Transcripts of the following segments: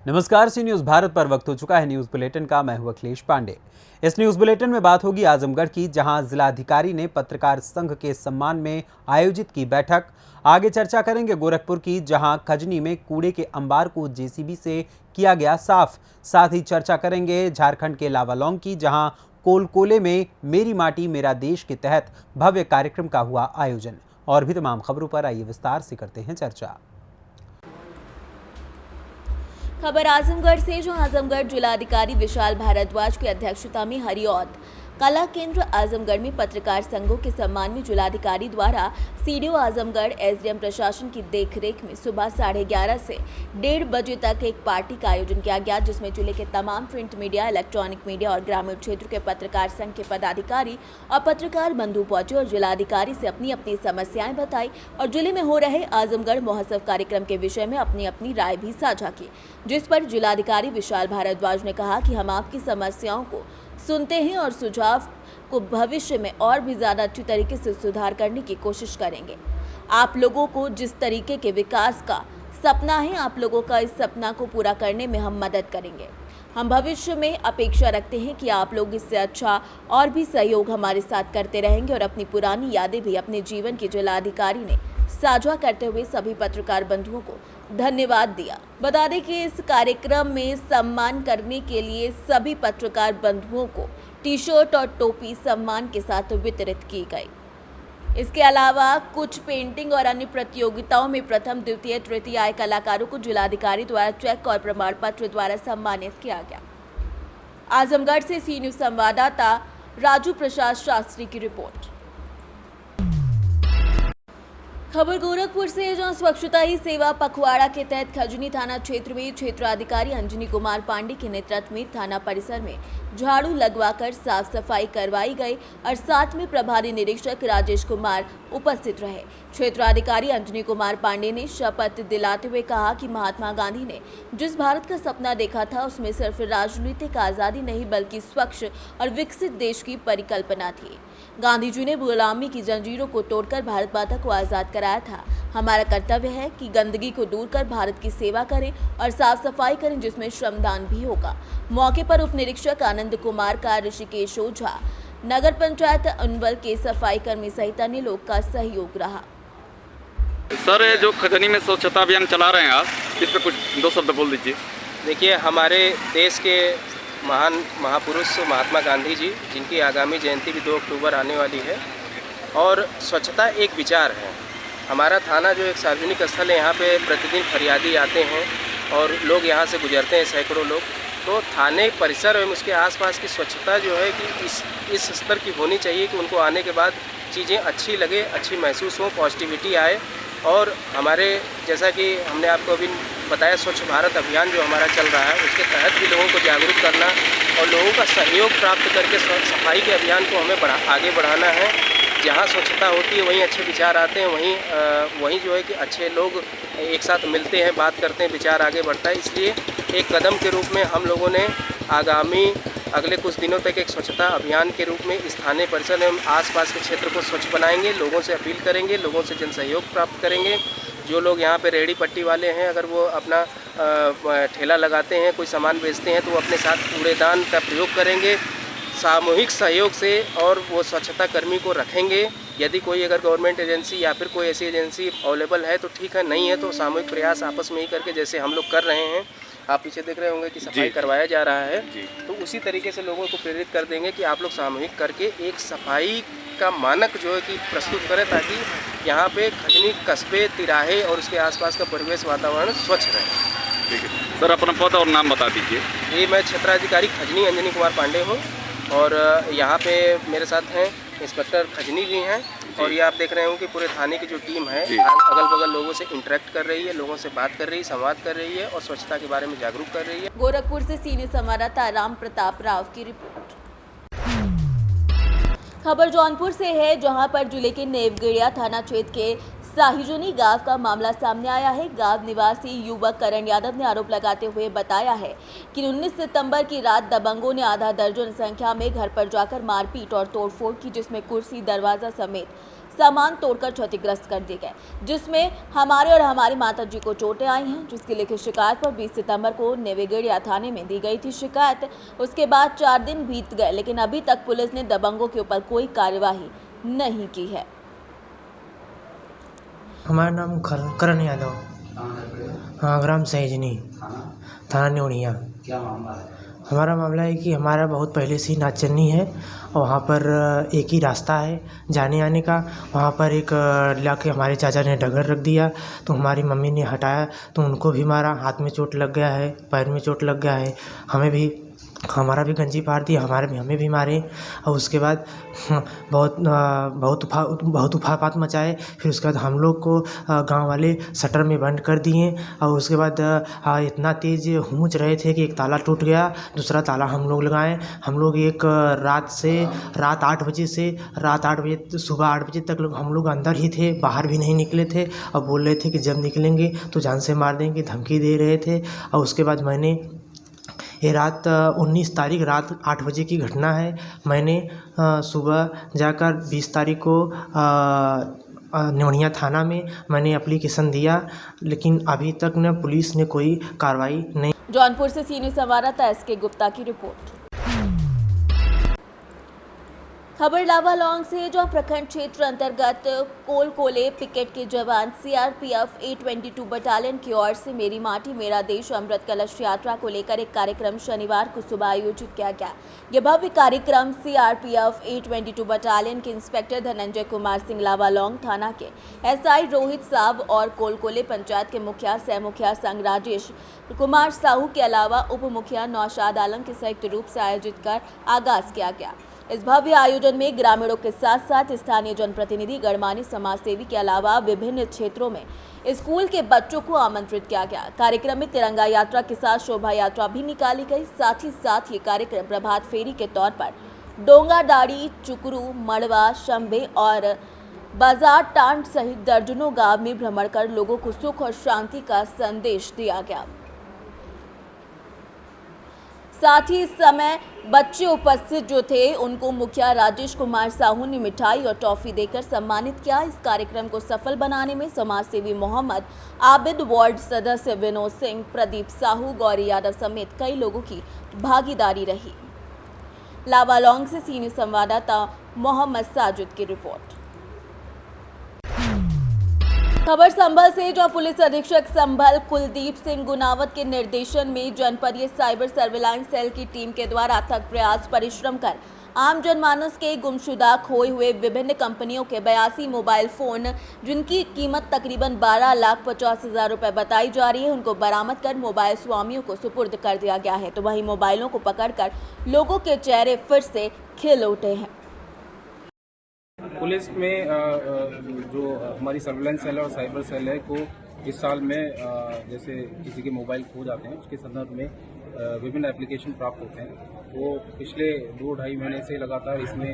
नमस्कार, सी न्यूज़ भारत पर वक्त हो चुका है न्यूज़ बुलेटिन का। मैं हूं अखिलेश पांडे। इस न्यूज़ बुलेटिन में बात होगी आजमगढ़ की, जहां जिलाधिकारी ने पत्रकार संघ के सम्मान में आयोजित की बैठक। आगे चर्चा करेंगे गोरखपुर की, जहां खजनी में कूड़े के अंबार को जेसीबी से किया गया साफ। साथ ही चर्चा करेंगे झारखंड के लावालौंग की, जहां कोलकोले में मेरी माटी मेरा देश के तहत भव्य कार्यक्रम का हुआ आयोजन। और भी तमाम खबरों पर आइए विस्तार से करते हैं चर्चा। खबर आजमगढ़ से, जो आजमगढ़ जिलाधिकारी विशाल भारद्वाज की अध्यक्षता में हरिऔध कला केंद्र आजमगढ़ में पत्रकार संघों के सम्मान में जिलाधिकारी द्वारा सीडीओ आजमगढ़ एसडीएम प्रशासन की देखरेख में सुबह 11:30 से 1:30 बजे तक एक पार्टी का आयोजन किया गया, जिसमें जिले के तमाम प्रिंट मीडिया, इलेक्ट्रॉनिक मीडिया और ग्रामीण क्षेत्र के पत्रकार संघ के पदाधिकारी और पत्रकार बंधु पहुंचे और जिलाधिकारी से अपनी अपनी समस्याएं बताई और जिले में हो रहे आजमगढ़ महोत्सव कार्यक्रम के विषय में अपनी अपनी राय भी साझा की, जिस पर जिलाधिकारी विशाल भारद्वाज ने कहा कि हम आपकी समस्याओं को सुनते हैं और सुझाव को भविष्य में और भी ज़्यादा अच्छी तरीके से सुधार करने की कोशिश करेंगे। आप लोगों को जिस तरीके के विकास का सपना है, आप लोगों का इस सपना को पूरा करने में हम मदद करेंगे। हम भविष्य में अपेक्षा रखते हैं कि आप लोग इससे अच्छा और भी सहयोग हमारे साथ करते रहेंगे और अपनी पुरानी यादें भी अपने जीवन की जिलाधिकारी ने साझा करते हुए सभी पत्रकार बंधुओं को धन्यवाद दिया। बता दें कि इस कार्यक्रम में सम्मान करने के लिए सभी पत्रकार बंधुओं को टी शर्ट और टोपी सम्मान के साथ वितरित की गई। इसके अलावा कुछ पेंटिंग और अन्य प्रतियोगिताओं में प्रथम, द्वितीय, तृतीय आए कलाकारों को जिलाधिकारी द्वारा चेक और प्रमाण पत्र द्वारा सम्मानित किया गया। आजमगढ़ से सी न्यूज़ संवाददाता राजू प्रसाद शास्त्री की रिपोर्ट। खबर गोरखपुर से, जहां स्वच्छता ही सेवा पखवाड़ा के तहत खजनी थाना क्षेत्र में क्षेत्राधिकारी अंजनी कुमार पांडे के नेतृत्व में थाना परिसर में झाड़ू लगवाकर साफ सफाई करवाई गई और साथ में प्रभारी निरीक्षक राजेश कुमार उपस्थित रहे। क्षेत्राधिकारी अंजनी कुमार पांडे ने शपथ दिलाते हुए कहा कि महात्मा गांधी ने जिस भारत का सपना देखा था, उसमें सिर्फ राजनीतिक आज़ादी नहीं बल्कि स्वच्छ और विकसित देश की परिकल्पना थी। गांधी जी ने गुलामी की जंजीरों को तोड़कर भारत माता को आज़ाद कराया था। हमारा कर्तव्य है कि गंदगी को दूर कर भारत की सेवा करें और साफ सफाई करें, जिसमें श्रमदान भी होगा। मौके पर उप निरीक्षक आनंद कुमार का, ऋषिकेश ओझा, नगर पंचायत अनवल के सफाई कर्मी सहित अन्य लोग का सहयोग रहा। सर, ये जो खजनी में स्वच्छता अभियान चला रहे हैं आप, इस पर कुछ दो शब्द बोल दीजिए। देखिए, हमारे देश के महान महापुरुष महात्मा गांधी जी, जिनकी आगामी जयंती भी 2 अक्टूबर आने वाली है, और स्वच्छता एक विचार है। हमारा थाना जो एक सार्वजनिक स्थल है, यहाँ पे प्रतिदिन फरियादी आते हैं और लोग यहाँ से गुजरते हैं, सैकड़ों लोग। तो थाने परिसर एवं उसके आसपास की स्वच्छता जो है कि इस स्तर की होनी चाहिए कि उनको आने के बाद चीज़ें अच्छी लगे, अच्छी महसूस हो, पॉजिटिविटी आए। और हमारे, जैसा कि हमने आपको अभी बताया, स्वच्छ भारत अभियान जो हमारा चल रहा है, उसके तहत भी लोगों को जागरूक करना और लोगों का सहयोग प्राप्त करके सफाई के अभियान को हमें आगे बढ़ाना है। जहाँ स्वच्छता होती है वहीं अच्छे विचार आते हैं, वहीं जो है कि अच्छे लोग एक साथ मिलते हैं, बात करते हैं, विचार आगे बढ़ता है। इसलिए एक कदम के रूप में हम लोगों ने अगले कुछ दिनों तक एक स्वच्छता अभियान के रूप इस थाने परिसर एवं आसपास के क्षेत्र को स्वच्छ बनाएंगे। लोगों से अपील करेंगे, लोगों से जन सहयोग प्राप्त करेंगे। जो लोग यहाँ पे रेहड़ी पट्टी वाले हैं, अगर वो अपना ठेला लगाते हैं, कोई सामान बेचते हैं, तो वो अपने साथ कूड़ेदान का प्रयोग करेंगे। सामूहिक सहयोग से और वो स्वच्छता कर्मी को रखेंगे। यदि कोई अगर गवर्नमेंट एजेंसी या फिर कोई ऐसी एजेंसी अवेलेबल है तो ठीक है, नहीं है तो सामूहिक प्रयास आपस में ही करके, जैसे हम लोग कर रहे हैं, आप पीछे देख रहे होंगे कि सफाई करवाया जा रहा है, तो उसी तरीके से लोगों को प्रेरित कर देंगे कि आप लोग सामूहिक करके एक सफाई का मानक जो है कि प्रस्तुत करें, ताकि यहाँ पे खजनी कस्बे, तिराहे और उसके आसपास का परिवेश वातावरण स्वच्छ रहे। ठीक है सर, अपना पद और नाम बता दीजिए। ये मैं क्षेत्राधिकारी खजनी अंजनी कुमार पांडे हूँ और यहाँ पे मेरे साथ हैं इंस्पेक्टर खजनी भी हैं, और ये आप देख रहे हो कि पूरे थाने की जो टीम है अगल बगल लोगों से इंटरेक्ट कर रही है, लोगों से बात कर रही है, संवाद कर रही है और स्वच्छता के बारे में जागरूक कर रही है। गोरखपुर से सीनियर संवाददाता राम प्रताप राव की रिपोर्ट। खबर जौनपुर से है, जहां पर जिले के नेवगढ़िया थाना क्षेत्र के साहिजुनी गांव का मामला सामने आया है। गांव निवासी युवक करण यादव ने आरोप लगाते हुए बताया है कि 19 सितंबर की रात दबंगों ने आधा दर्जन संख्या में घर पर जाकर मारपीट और तोड़फोड़ की, जिसमें कुर्सी, दरवाजा समेत सामान तोड़कर क्षतिग्रस्त कर दिए गए, जिसमें हमारे और हमारी माताजी को चोटें आई हैं, जिसकी लिखित शिकायत पर 20 सितंबर को नेवेगढ़िया थाने में दी गई थी शिकायत। उसके बाद 4 दिन बीत गए, लेकिन अभी तक पुलिस ने दबंगों के ऊपर कोई कार्यवाही नहीं की है। हमारा नाम करण यादव, हाँ, ग्राम सहेजनी, थाना न्योनिया। क्या मामला है? हमारा मामला है कि हमारा बहुत पहले से ही नाचनी है और वहाँ पर एक ही रास्ता है जाने आने का। वहाँ पर एक लाके हमारे चाचा ने डगर रख दिया, तो हमारी मम्मी ने हटाया तो उनको भी मारा, हाथ में चोट लग गया है, पैर में चोट लग गया है, हमारा भी गंजी फाड़ दिया, हमें भी मारे। और उसके बाद बहुत उफापात मचाए। फिर उसके बाद हम लोग को गांव वाले शटर में बंद कर दिए और उसके बाद इतना तेज़ हूँच रहे थे कि एक ताला टूट गया, दूसरा ताला हम लोग लगाए। हम लोग एक रात 8 बजे से सुबह 8 बजे तक हम लोग अंदर ही थे, बाहर भी नहीं निकले थे और बोल रहे थे कि जब निकलेंगे तो जान से मार देंगे, धमकी दे रहे थे। और उसके बाद मैंने ये रात 19 तारीख रात 8 बजे की घटना है। मैंने सुबह जाकर 20 तारीख को न्योनिया थाना में मैंने एप्लीकेशन दिया, लेकिन अभी तक न पुलिस ने कोई कार्रवाई नहीं। जौनपुर से सीनियर संवाददाता SK गुप्ता की रिपोर्ट। खबर लावालौंग से, जो प्रखंड क्षेत्र अंतर्गत कोलकोले पिकेट के जवान CRPF 822 बटालियन की ओर से मेरी माटी मेरा देश अमृत कलश यात्रा को लेकर एक कार्यक्रम शनिवार को सुबह आयोजित किया गया। यह भव्य कार्यक्रम CRPF 822 बटालियन के इंस्पेक्टर धनंजय कुमार सिंह लावालौंग थाना के SI रोहित साव और कोलकोले पंचायत के मुखिया सह मुखिया संघ राजेश कुमार साहू के अलावा उप मुखिया नौशाद आलम के संयुक्त रूप से आयोजित कर आगाज किया गया। इस भव्य आयोजन में ग्रामीणों के साथ साथ स्थानीय जनप्रतिनिधि, गणमान्य समाजसेवी के अलावा विभिन्न क्षेत्रों में स्कूल के बच्चों को आमंत्रित किया गया। कार्यक्रम में तिरंगा यात्रा के साथ शोभा यात्रा भी निकाली गई। साथ ही साथ ये कार्यक्रम प्रभात फेरी के तौर पर डोंगाडाड़ी, चुकरू, मड़वा, शंभे और बाजार टांड सहित दर्जनों गांव में भ्रमण कर लोगों को सुख और शांति का संदेश दिया गया। साथ ही इस समय बच्चे उपस्थित जो थे उनको मुखिया राजेश कुमार साहू ने मिठाई और टॉफी देकर सम्मानित किया। इस कार्यक्रम को सफल बनाने में समाजसेवी मोहम्मद आबिद, वार्ड सदस्य विनोद सिंह, प्रदीप साहू, गौरी यादव समेत कई लोगों की भागीदारी रही। लावालौंग से सीनियर संवाददाता मोहम्मद साजिद की रिपोर्ट। खबर संभल से, जो पुलिस अधीक्षक संभल कुलदीप सिंह गुनावत के निर्देशन में जनपदीय साइबर सर्विलांस सेल की टीम के द्वारा अथक प्रयास परिश्रम कर आम जनमानस के गुमशुदा खोए हुए विभिन्न कंपनियों के 82 मोबाइल फोन, जिनकी कीमत तकरीबन 12,50,000 रुपए बताई जा रही है, उनको बरामद कर मोबाइल स्वामियों को सुपुर्द कर दिया गया है। तो वहीं मोबाइलों को पकड़कर लोगों के चेहरे फिर से खिल उठे हैं। पुलिस में जो हमारी सर्विलांस सेल और साइबर सेल है को इस साल में जैसे किसी के मोबाइल खो जाते हैं, उसके संदर्भ में विभिन्न एप्लीकेशन प्राप्त होते हैं। वो पिछले 2-2.5 महीने से लगातार इसमें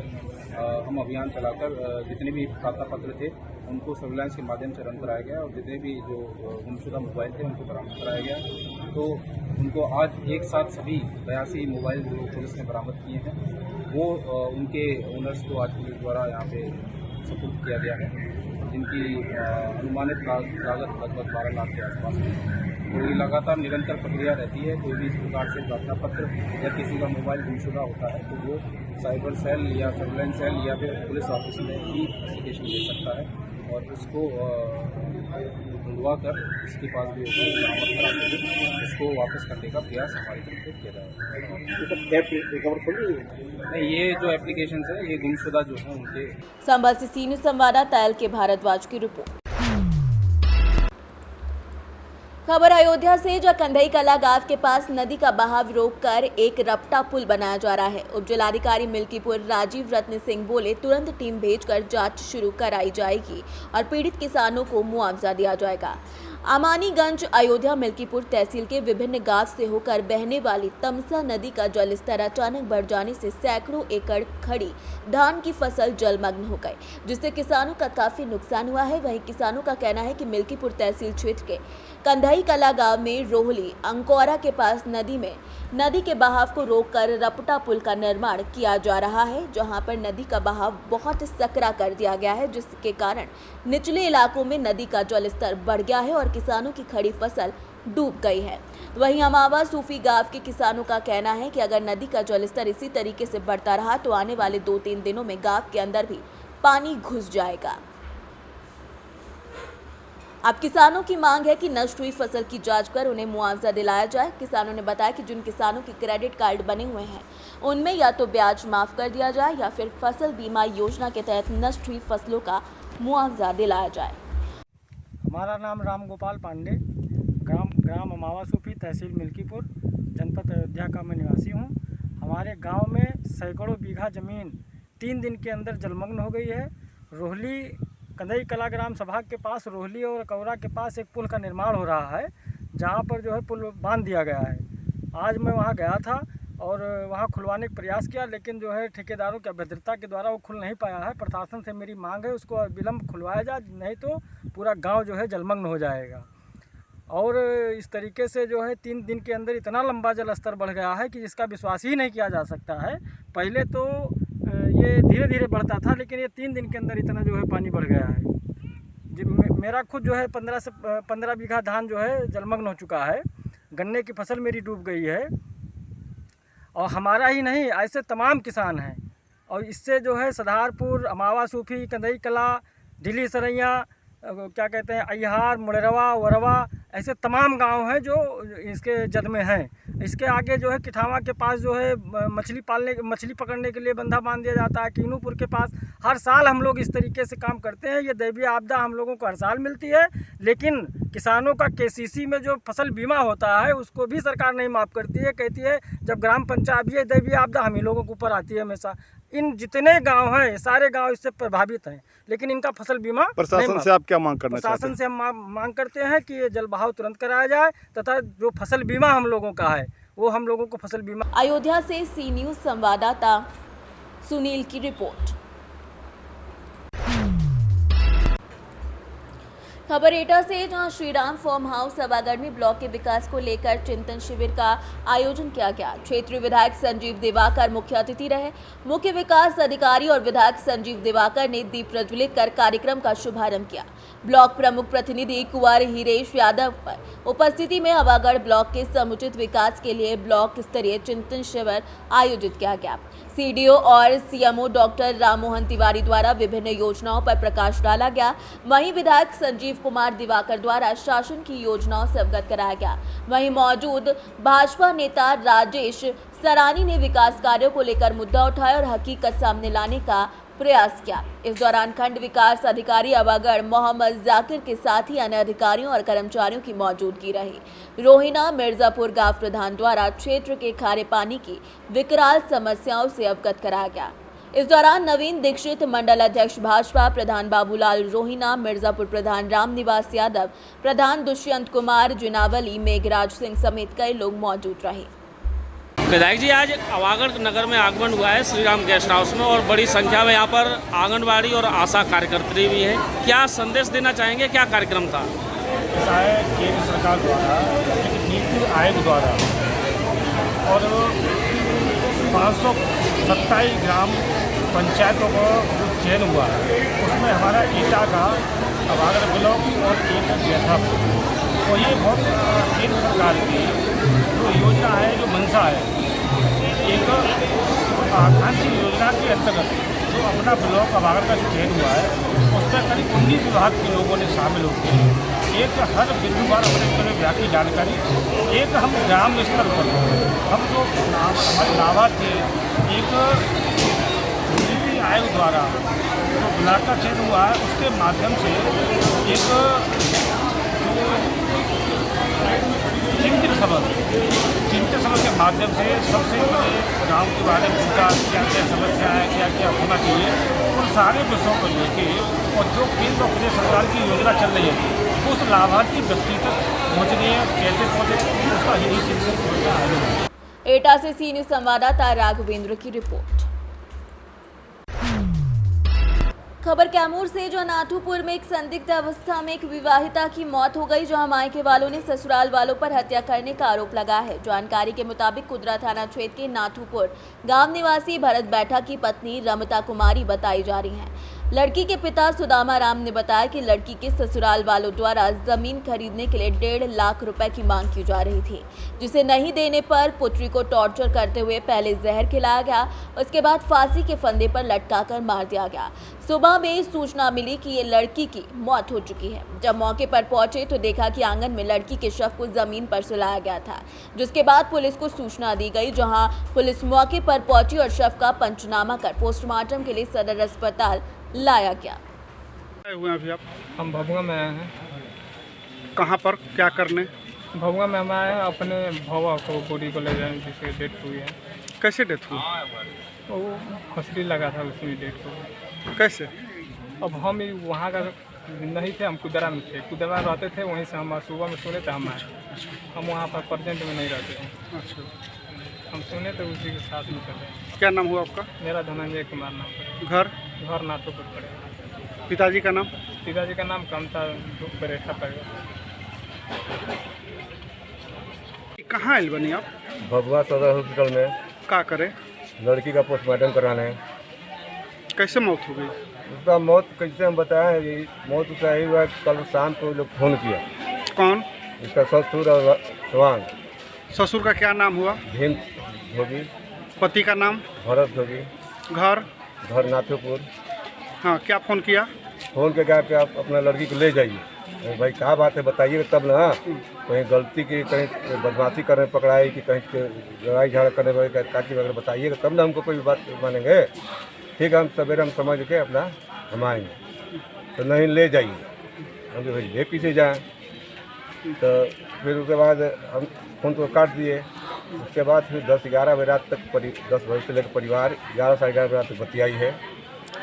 हम अभियान चलाकर जितने भी प्राप्त पत्र थे उनको सर्विलांस के माध्यम से रन कराया गया और जितने भी जो गुमशुदा मोबाइल थे उनको बरामद कराया गया। तो उनको आज एक साथ सभी 82 मोबाइल जो पुलिस ने बरामद किए हैं वो उनके ओनर्स को आज पुलिस द्वारा यहाँ पे सपुर्द किया गया है, जिनकी अनुमानित लागत लगभग 12 लाख के आसपास है। तो ये लगातार निरंतर प्रक्रिया रहती है। कोई भी इस प्रकार से प्रार्थना पत्र या किसी का मोबाइल गुमशुदा होता है तो वो साइबर सेल या सर्विलांस सेल या फिर पुलिस ऑफिस में ही एप्लीकेशन दे सकता है और उसको ढूंढवा कर इसके पास भी बरामद करा के उसको वापस करने का प्रयास हमारी तरफ से किया जाएगा। नहीं, ये जो एप्लीकेशन है ये गुमशुदा जो है उनके। संभल से सीनियर संवाददाता LK भारद्वाज की रिपोर्ट। खबर अयोध्या से, जो कंधई कला गांव के पास नदी का बहाव रोककर एक रपटा पुल बनाया जा रहा है। उप जिलाधिकारी मिल्कीपुर राजीव रत्न सिंह बोले, तुरंत टीम भेजकर जांच शुरू कराई जाएगी और पीड़ित किसानों को मुआवजा दिया जाएगा। अमानीगंज अयोध्या मिल्कीपुर तहसील के विभिन्न गांव से होकर बहने वाली तमसा नदी का जलस्तर अचानक बढ़ जाने से सैकड़ों एकड़ खड़ी धान की फसल जलमग्न हो गई, जिससे किसानों का काफी नुकसान हुआ है। वहीं किसानों का कहना है कि मिल्कीपुर तहसील क्षेत्र के कंधाई कला गांव में रोहली अंकोरा के पास नदी के बहाव को रोककर रपटा पुल का निर्माण किया जा रहा है, जहां पर नदी का बहाव बहुत सकरा कर दिया गया है, जिसके कारण निचले इलाकों में नदी का जलस्तर बढ़ गया है और किसानों की खड़ी फसल डूब गई है। वहीं अमावा सूफी गांव के किसानों का कहना है कि अगर नदी का जलस्तर इसी तरीके से बढ़ता रहा तो आने वाले 2-3 दिनों में गांव के अंदर भी पानी घुस जाएगा। अब किसानों की मांग है कि नष्ट हुई फसल की जांच कर उन्हें मुआवजा दिलाया जाए। किसानों ने बताया कि जिन किसानों के क्रेडिट कार्ड बने हुए हैं उनमें या तो ब्याज माफ कर दिया जाए या फिर फसल बीमा योजना के तहत नष्ट हुई फसलों का मुआवजा दिलाया जाए। हमारा नाम राम गोपाल पांडे, ग्राम अमावा सूफी, तहसील मिल्कीपुर, जनपद अयोध्या का मैं निवासी हूँ। हमारे गांव में सैकड़ों बीघा ज़मीन 3 दिन के अंदर जलमग्न हो गई है। रोहली कंधाई कला ग्राम सभा के पास रोहली और कौरा के पास एक पुल का निर्माण हो रहा है, जहां पर जो है पुल बांध दिया गया है। आज मैं वहां गया था और वहां खुलवाने का प्रयास किया, लेकिन जो है ठेकेदारों की अभद्रता के द्वारा वो खुल नहीं पाया है। प्रशासन से मेरी मांग है उसको विलम्ब खुलवाया जाए, नहीं तो पूरा गांव जो है जलमग्न हो जाएगा। और इस तरीके से जो है 3 दिन के अंदर इतना लंबा जल स्तर बढ़ गया है कि जिसका विश्वास ही नहीं किया जा सकता है। पहले तो ये धीरे धीरे बढ़ता था, लेकिन ये 3 दिन के अंदर इतना जो है पानी बढ़ गया है। मेरा खुद जो है 15 से 15 बीघा धान जो है जलमग्न हो चुका है। गन्ने की फसल मेरी डूब गई है और हमारा ही नहीं, ऐसे तमाम किसान हैं। और इससे जो है सदारपुर, अमावा सूफी, कंधाई कला, ढिली सरैया, क्या कहते हैं, अयहार, मुड़रवा, वरवा, ऐसे तमाम गांव हैं जो इसके जद में हैं। इसके आगे जो है किठावा के पास जो है मछली पकड़ने के लिए बंधा बांध दिया जाता है। कीनूपुर के पास हर साल हम लोग इस तरीके से काम करते हैं। ये दैवीय आपदा हम लोगों को हर साल मिलती है, लेकिन किसानों का केसीसी में जो फसल बीमा होता है उसको भी सरकार नहीं माफ़ करती है। कहती है जब ग्राम पंचायत ये दैवीय आपदा हम ही लोगों के ऊपर आती है हमेशा। इन जितने गांव हैं सारे गांव इससे प्रभावित हैं, लेकिन इनका फसल बीमा प्रशासन से आप क्या मांग करना चाहते हैं? प्रशासन से हम मांग करते हैं कि ये जल बहाव तुरंत कराया जाए तथा जो फसल बीमा हम लोगों का है वो हम लोगों को फसल बीमा। अयोध्या से सी न्यूज़ संवाददाता सुनील की रिपोर्ट। खबर एटा से, जहां श्रीराम फार्म हाउस सभागार में ब्लॉक के विकास को लेकर चिंतन शिविर का आयोजन किया गया। क्षेत्रीय विधायक संजीव दिवाकर मुख्य अतिथि रहे। मुख्य विकास अधिकारी और विधायक संजीव दिवाकर ने दीप प्रज्वलित कर कार्यक्रम का शुभारंभ किया। ब्लॉक प्रमुख प्रतिनिधि कुंवर हीरेश यादव पर उपस्थिति में हवागढ़ ब्लॉक के समुचित विकास के लिए ब्लॉक स्तरीय चिंतन शिविर आयोजित किया गया। सीडीओ और सीएमओ डॉक्टर राममोहन तिवारी द्वारा विभिन्न योजनाओं पर प्रकाश डाला गया। वहीं विधायक संजीव कुमार दिवाकर द्वारा शासन की योजनाओं से अवगत कराया गया। वहीं मौजूद भाजपा नेता राजेश सरानी ने विकास कार्यों को लेकर मुद्दा उठाया और हकीकत सामने लाने का प्रयास किया। इस दौरान खंड विकास अधिकारी हवागढ़ मोहम्मद जाकिर के साथ ही अन्य अधिकारियों और कर्मचारियों की मौजूदगी रही। रोहिना मिर्जापुर गांव प्रधान द्वारा क्षेत्र के खारे पानी की विकराल समस्याओं से अवगत कराया गया। इस दौरान नवीन दीक्षित, मंडल अध्यक्ष भाजपा, प्रधान बाबूलाल रोहिना, मिर्जापुर प्रधान रामनिवास यादव, प्रधान दुष्यंत कुमार जिनावली, मेघराज सिंह समेत कई लोग मौजूद रहे। विधायक जी, आज हवागढ़ नगर में आगमन हुआ है श्रीराम गेस्ट हाउस में और बड़ी संख्या में यहाँ पर आंगनबाड़ी और आशा कार्यकर्त्री भी हैं। क्या संदेश देना चाहेंगे, क्या कार्यक्रम था? ऐसा है, केंद्र सरकार द्वारा एक नीति आयोग द्वारा और 527 ग्राम पंचायतों को जो चयन हुआ है उसमें हमारा एटा का हवागढ़ ब्लॉक और एक जैथापुर, तो ये बहुत केंद्र सरकार की जो योजना है, जो मंशा है, एक आकांक्षी योजना के अंतर्गत जो अपना ब्लॉक हवागढ़ का चयन हुआ है उसमें करीब 19 विभाग के लोगों ने शामिल होकर एक हर बिंदुवार अपने विभाग की जानकारी, एक हम ग्राम स्तर पर हम जो हमारे लाभार्थी एक नीति आयोग द्वारा जो ब्लॉक का चयन हुआ है उसके माध्यम से एक चिंतन सभा के माध्यम से सबसे पहले गांव के बारे में उनका क्या क्या समस्या है, क्या क्या होना चाहिए, उन सारे विषयों को लेके और जो केंद्र और प्रदेश सरकार की योजना चल रही है उस लाभार्थी व्यक्ति तक पहुँचनी है, कैसे पहुँचे उसका यही चिंतन। एटा से सी न्यूज़ संवाददाता राघवेंद्र की रिपोर्ट। खबर कैमूर से, जो नाथूपुर में एक संदिग्ध अवस्था में एक विवाहिता की मौत हो गई, जहां मायके वालों ने ससुराल वालों पर हत्या करने का आरोप लगा है। जानकारी के मुताबिक कुदरा थाना क्षेत्र के नाथूपुर गांव निवासी भरत बैठा की पत्नी रमता कुमारी बताई जा रही हैं। लड़की के पिता सुदामा राम ने बताया कि लड़की के ससुराल वालों द्वारा जमीन खरीदने के लिए 1.5 लाख रुपए की मांग की जा रही थी, जिसे नहीं देने पर पुत्री को टॉर्चर करते हुए पहले जहर खिलाया गया, उसके बाद फांसी के फंदे पर लटकाकर मार दिया गया। सुबह में सूचना मिली कि ये लड़की की मौत हो चुकी है। जब मौके पर पहुंचे तो देखा कि आंगन में लड़की के शव को जमीन पर सुलाया गया था, जिसके बाद पुलिस को सूचना दी गई, जहां पुलिस मौके पर पहुंची और शव का पंचनामा कर पोस्टमार्टम के लिए सदर अस्पताल लाया गया। हुए अभी आप हम भभुआ में आए हैं। कहाँ पर क्या करने? भभुआ में हम आए हैं अपने भवा को बॉडी को ले जाने, जिसकी डेथ हुई है। कैसे डेथ हुई? वो फंसरी लगा था, उसमें डेथ हुई। कैसे? अब हम वहाँ का नहीं थे, हम कुदरा में थे, कुदरा रहते थे, वहीं से हम सुबह में सुने थे हम आए। हम वहाँ पर प्रेजेंट में नहीं रहते थे। अच्छा, हम सुने थे, उसी के साथ में चले। क्या नाम हुआ आपका? मेरा धनंजय कुमार नाम। घर? घर नाथोपुर पड़ेगा। पिताजी का नाम? पिताजी का नाम कमता बरेठा पड़ेगा। कहाँ आयल बनी आप? भभुआ सदर हॉस्पिटल में। क्या करे? लड़की का पोस्टमार्टम कराने। कैसे मौत हो गई? उसका मौत कैसे हम बताएं? ये मौत उसका यही हुआ, कल शाम को लोग फोन किया। कौन? इसका ससुर और स्वांग। ससुर का क्या नाम हुआ? भीम धोबी। पति का नाम? भरत धोबी। घर? घर नाथोपुर। हाँ, क्या फ़ोन किया? फ़ोन के कहा कि आप अपना लड़की को ले जाइए। भाई क्या बात है बताइएगा तब ना। कहीं गलती की, कहीं बदमाशी करने पकड़ाई कि कहीं लड़ाई झगड़ा करने वाले ताकि वगैरह बताइएगा तब ना हमको कोई बात मानेंगे। ठीक है, हम सवेरे हम समझ के अपना हम आएंगे। तो नहीं ले जाइए। हम भाई ले पीछे जाएँ। तो फिर उसके बाद हम फ़ोन तो काट दिए। उसके बाद फिर 10-11 बजे रात तक 10 बजे से लेकर परिवार 11 साढ़े 11 बजे रात तक बतियाई है।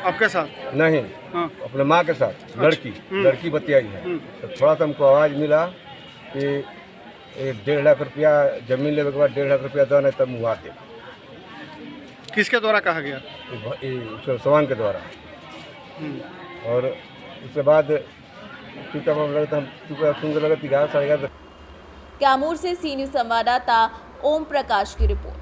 आपके साथ? नहीं, हाँ। अपने माँ के साथ। लड़की बतियाई है। तो थोड़ा सा हमको आवाज़ मिला कि 1.5 लाख रुपया जमीन लेने के बाद 1.5 लाख रुपया दो, नहीं तब मुआ दे। किसके द्वारा कहा गया? सवांग के द्वारा। और उसके बाद चुपचाप हम लगे, हम चुपचाप सुन के लगे 11 साढ़े 11। कैमूर से सी न्यूज़ संवाददाता ओम प्रकाश की रिपोर्ट।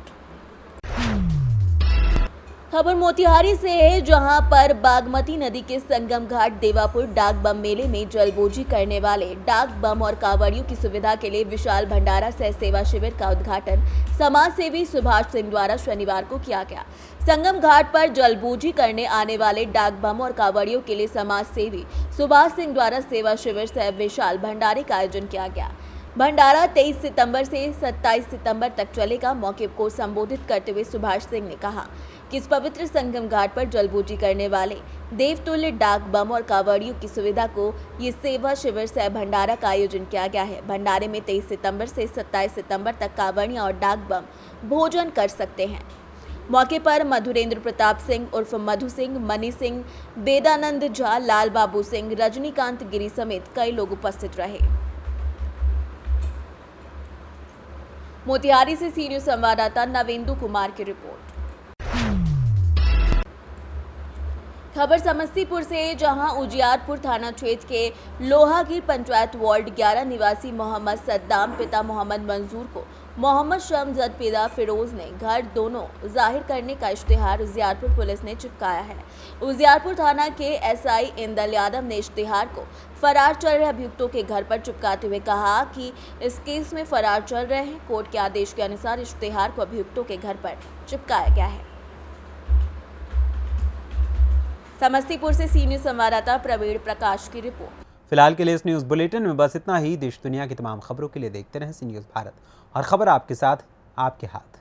खबर मोतिहारी से है, जहां पर बागमती नदी के संगम घाट देवापुर डाक बम मेले में जलबोजी करने वाले डाक बम और कांवड़ियों की सुविधा के लिए विशाल भंडारा सह सेवा शिविर का उद्घाटन समाज सेवी सुभाष सिंह द्वारा शनिवार को किया गया। संगम घाट पर जलबोजी करने आने वाले डाक बम और कांवड़ियों के लिए समाज सेवी सुभाष सिंह द्वारा सेवा शिविर सह विशाल भंडारे का आयोजन किया गया। भंडारा 23 सितंबर से 27 सितंबर तक चलेगा। मौके को संबोधित करते हुए सुभाष सिंह ने कहा कि इस पवित्र संगम घाट पर जलबोजी करने वाले देवतुल्य डाक बम और कांवड़ियों की सुविधा को ये सेवा शिविर सह भंडारा का आयोजन किया गया है। भंडारे में 23 सितंबर से 27 सितंबर तक कांवड़ियां और डाक बम भोजन कर सकते हैं। मौके पर मधुरेंद्र प्रताप सिंह उर्फ मधु सिंह, मनी सिंह, वेदानंद झा, लाल बाबू सिंह, रजनीकांत गिरी समेत कई लोग उपस्थित रहे। मोतिहारी से सी न्यूज़ संवाददाता नवेंदु कुमार की रिपोर्ट। खबर समस्तीपुर से, जहां उजियारपुर थाना क्षेत्र के लोहागीर पंचायत वार्ड 11 निवासी मोहम्मद सद्दाम पिता मोहम्मद मंजूर को मोहम्मद शमजद पिता फिरोज ने घर दोनों जाहिर करने का इश्तिहार उजियारपुर पुलिस ने चिपकाया है। उजियारपुर थाना के एसआई इंदल यादव ने इश्तिहार को फरार चल रहे अभियुक्तों के घर पर चिपकाते हुए कहा कि इस केस में फरार चल रहे हैं। कोर्ट के आदेश के अनुसार इश्तिहार को अभियुक्तों के घर पर चिपकाया गया है। समस्तीपुर से सी न्यूज़ संवाददाता प्रवीण प्रकाश की रिपोर्ट। फिलहाल के लिए इस न्यूज़ बुलेटिन में बस इतना ही। देश दुनिया की तमाम खबरों के लिए देखते रहें सी न्यूज़ भारत, और खबर आपके साथ, आपके हाथ।